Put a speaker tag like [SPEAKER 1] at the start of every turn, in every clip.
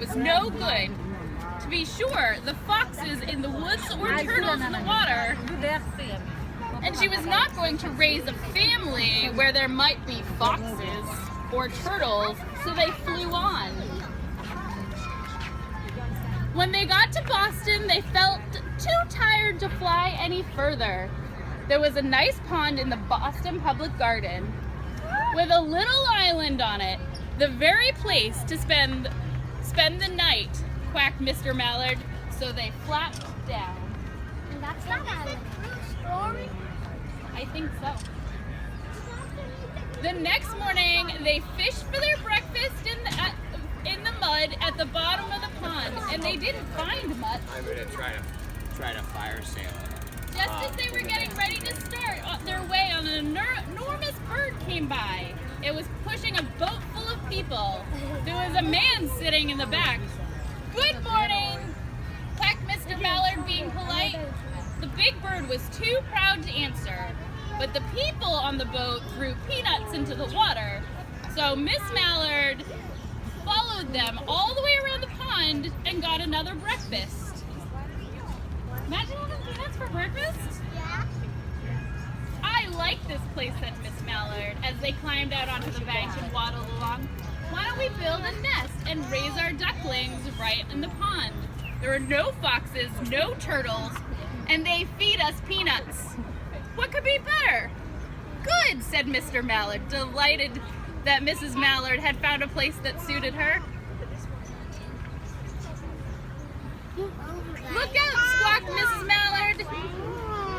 [SPEAKER 1] was no good. To be sure, the foxes in the woods or turtles in the water, and she was not going to raise a family where there might be foxes or turtles, so they flew on. When they got to Boston, they felt too tired to fly any further. There was a nice pond in the Boston Public Garden with a little island on it, the very place to spend the night, quacked Mr. Mallard, so they flapped down.
[SPEAKER 2] And that's not a true story.
[SPEAKER 1] I think so. The next morning, they fished for their breakfast in the mud at the bottom of the pond, and they didn't find much.
[SPEAKER 3] I'm gonna try to fire sail it.
[SPEAKER 1] Just as they were getting ready to start their way, an enormous bird came by. It was pushing a boat full of people. There was a man sitting in the back. "Good morning," quacked Mr. Mallard, being polite. The big bird was too proud to answer, but the people on the boat threw peanuts into the water. So Miss Mallard followed them all the way around the pond and got another breakfast. Imagine having peanuts for breakfast?
[SPEAKER 2] Yeah.
[SPEAKER 1] "I like this place," said Miss Mallard, as they climbed out onto the bank and waddled along. "Why don't we build a nest and raise our ducklings right in the pond? There are no foxes, no turtles, and they feed us peanuts. What could be better?" "Good," said Mr. Mallard, delighted that Mrs. Mallard had found a place that suited her. "Look out," squawked Mrs. Mallard.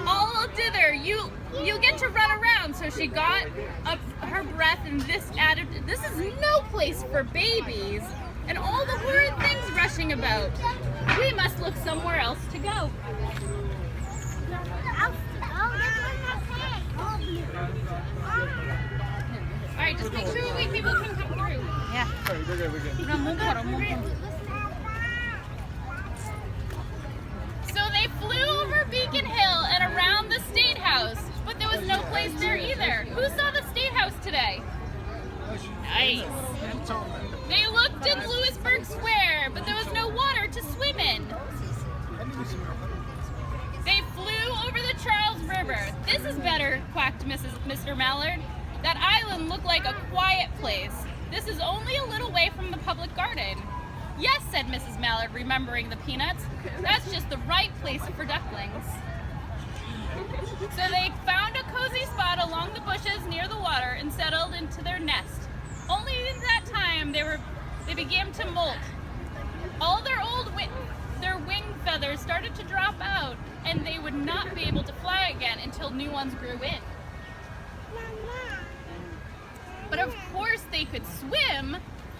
[SPEAKER 1] "All dither, you'll get to run around." So she got up her breath and this is no place for babies and all the horrid things rushing about. We must look somewhere else to go. All right, just make sure we people can come through.
[SPEAKER 4] Yeah.
[SPEAKER 3] We're good.
[SPEAKER 1] So they flew over Beacon Hill and around the State House, but there was no place there either. Who saw the State House today? Nice. They looked in Louisburg Square, but there was no water to swim in. They flew over the Charles River. "This is better," quacked Mr. Mallard. "That island looked like a quiet place. This is only a little way from the public garden." "Yes," said Mrs. Mallard, remembering the peanuts. "That's just the right place for ducklings." So they found a cozy spot along the bushes near the water and settled into their nest. Only in that time they began to molt. All their wing feathers started to drop out, and they would not be able to fly again until new ones grew in. But of course they could swim.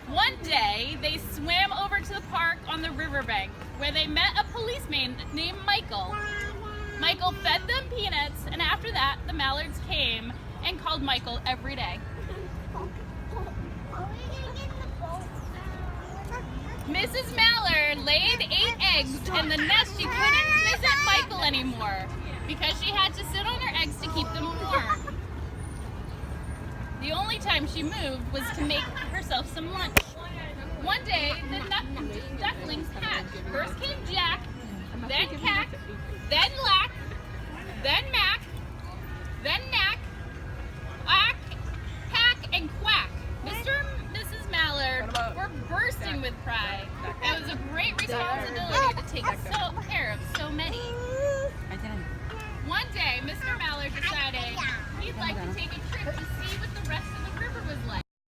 [SPEAKER 1] One day, they swam over to the park on the riverbank, where they met a policeman named Michael. Michael fed them peanuts, and after that, the Mallards came and called Michael every day. Mrs. Mallard laid 8 eggs in the nest. She couldn't visit Michael anymore because she had to sit on her eggs to keep them warm. The only time she moved was to make herself some lunch. One day, the ducklings hatched. First came Jack, then Cack, then Lack, then Mac, then Knack, Ack, Pack, and Quack. Mr. and Mrs. Mallard were bursting with pride. It was a great responsibility to take care of so many. One day, Mr. Mallard decided he'd like to take a trip to